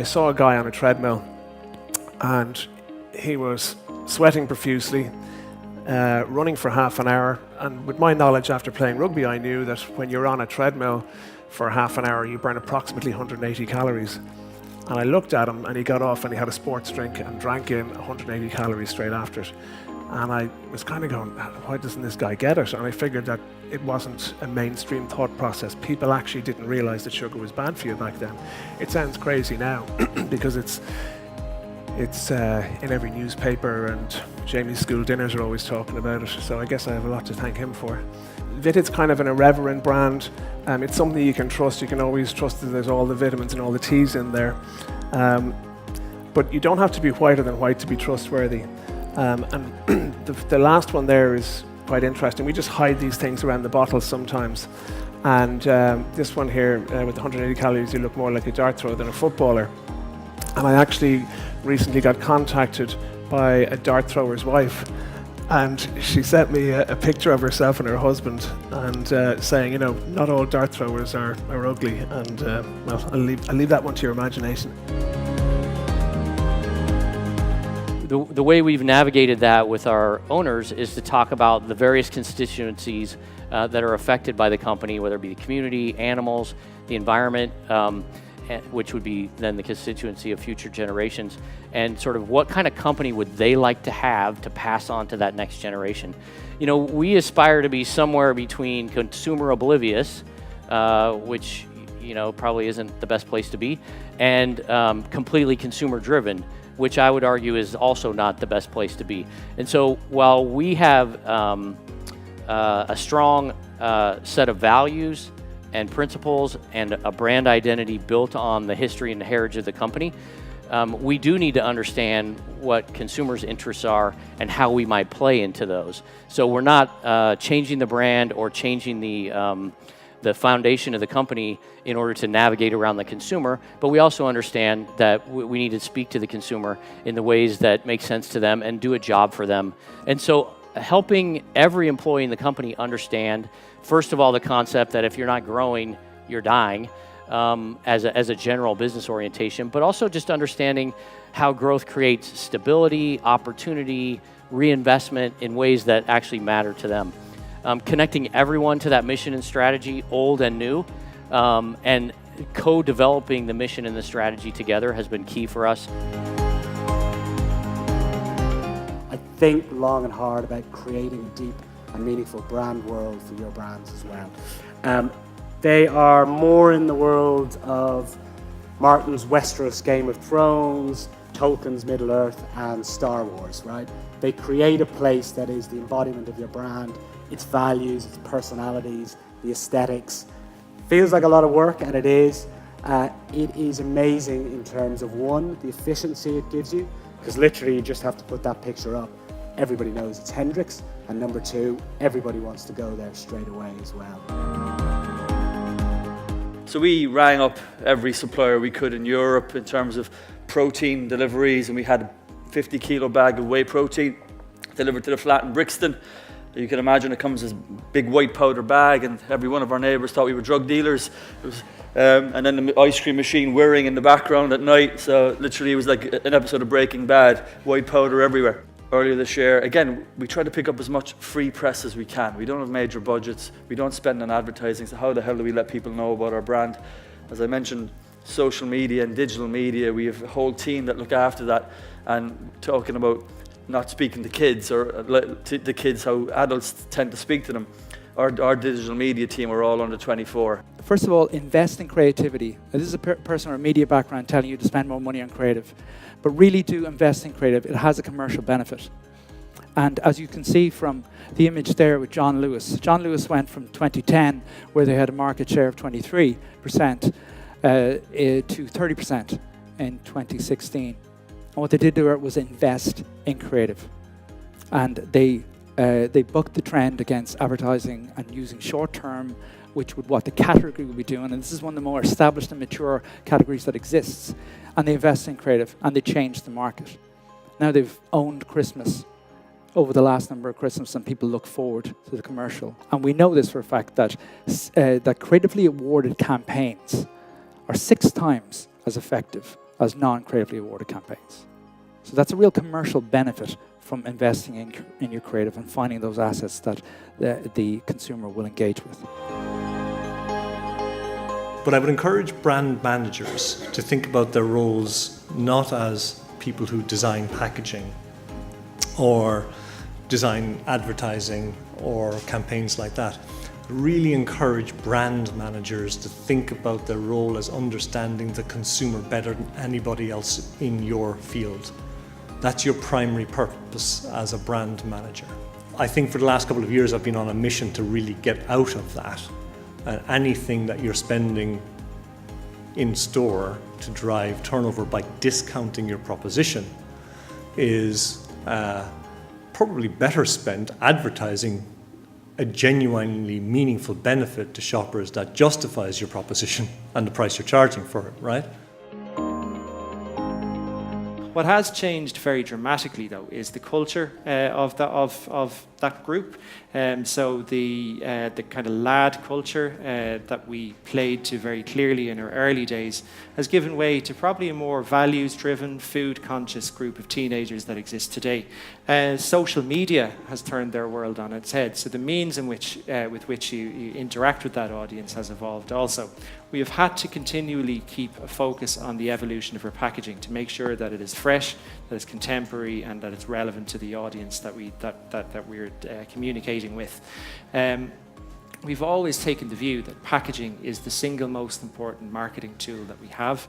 saw a guy on a treadmill, and he was sweating profusely, running for half an hour. And with my knowledge after playing rugby, I knew that when you're on a treadmill for half an hour, you burn approximately 180 calories. And I looked at him, and he got off and he had a sports drink and drank in 180 calories straight after it. And I was kind of going, why doesn't this guy get it? And I figured that it wasn't a mainstream thought process. People actually didn't realize that sugar was bad for you back then. It sounds crazy now because it's in every newspaper, and Jamie's school dinners are always talking about it. So I guess I have a lot to thank him for. VitHit's kind of an irreverent brand. It's something you can trust. You can always trust that there's all the vitamins and all the teas in there. But you don't have to be whiter than white to be trustworthy. And the last one there is quite interesting. We just hide these things around the bottles sometimes. And this one here, with 180 calories, you look more like a dart thrower than a footballer. And I actually recently got contacted by a dart thrower's wife. And she sent me a picture of herself and her husband, and saying, you know, not all dart throwers are ugly. And well, I'll leave that one to your imagination. The way we've navigated that with our owners is to talk about the various constituencies that are affected by the company, whether it be the community, animals, the environment, which would be then the constituency of future generations, and sort of what kind of company would they like to have to pass on to that next generation. You know, we aspire to be somewhere between consumer oblivious, which, you know, probably isn't the best place to be, and completely consumer driven, which I would argue is also not the best place to be. And so while we have a strong set of values and principles and a brand identity built on the history and the heritage of the company, we do need to understand what consumers' interests are and how we might play into those. So we're not changing the brand or changing the foundation of the company in order to navigate around the consumer, but we also understand that we need to speak to the consumer in the ways that make sense to them and do a job for them. And so helping every employee in the company understand, first of all, the concept that if you're not growing, you're dying, as a general business orientation, but also just understanding how growth creates stability, opportunity, reinvestment in ways that actually matter to them. Connecting everyone to that mission and strategy, old and new, and co-developing the mission and the strategy together has been key for us. I think long and hard about creating a deep and meaningful brand world for your brands as well. They are more in the world of Martin's Westeros, Game of Thrones, Tolkien's Middle-earth, and Star Wars, right? They create a place that is the embodiment of your brand, its values, its personalities, the aesthetics. Feels like a lot of work, and it is. It is amazing in terms of, one, the efficiency it gives you, because literally you just have to put that picture up. Everybody knows it's Hendrix, and number two, everybody wants to go there straight away as well. So we rang up every supplier we could in Europe in terms of protein deliveries, and we had a 50 kilo bag of whey protein delivered to the flat in Brixton. You can imagine it comes as a big white powder bag, and every one of our neighbours thought we were drug dealers. It was, and then the ice cream machine whirring in the background at night, so literally it was like an episode of Breaking Bad, white powder everywhere. Earlier this year, again, we try to pick up as much free press as we can. We don't have major budgets, we don't spend on advertising, so how the hell do we let people know about our brand? As I mentioned, social media and digital media, we have a whole team that look after that, and talking about not speaking to kids, or to the kids, how adults tend to speak to them. Our digital media team are all under 24. First of all, invest in creativity. Now, this is a person with a media background telling you to spend more money on creative. But really do invest in creative. It has a commercial benefit. And as you can see from the image there with John Lewis went from 2010, where they had a market share of 23%, to 30% in 2016. And what they did there was invest in creative. And they bucked the trend against advertising and using short-term, which would what the category would be doing. And this is one of the more established and mature categories that exists. And they invest in creative, and they changed the market. Now they've owned Christmas over the last number of Christmas, and people look forward to the commercial. And we know this for a fact that that creatively awarded campaigns are 6 times as effective as non-creatively awarded campaigns. So that's a real commercial benefit from investing in your creative and finding those assets that the consumer will engage with. But I would encourage brand managers to think about their roles not as people who design packaging or design advertising or campaigns like that. Really encourage brand managers to think about their role as understanding the consumer better than anybody else in your field. That's your primary purpose as a brand manager. I think for the last couple of years I've been on a mission to really get out of that. And anything that you're spending in store to drive turnover by discounting your proposition is probably better spent advertising a genuinely meaningful benefit to shoppers that justifies your proposition and the price you're charging for it, right? What has changed very dramatically, though, is the culture of that group. So the kind of lad culture that we played to very clearly in our early days has given way to probably a more values-driven, food-conscious group of teenagers that exists today. Social media has turned their world on its head, so the means in which with which you interact with that audience has evolved also. We have had to continually keep a focus on the evolution of our packaging to make sure that it is fresh, that it's contemporary, and that it's relevant to the audience that we're communicating with. We've always taken the view that packaging is the single most important marketing tool that we have.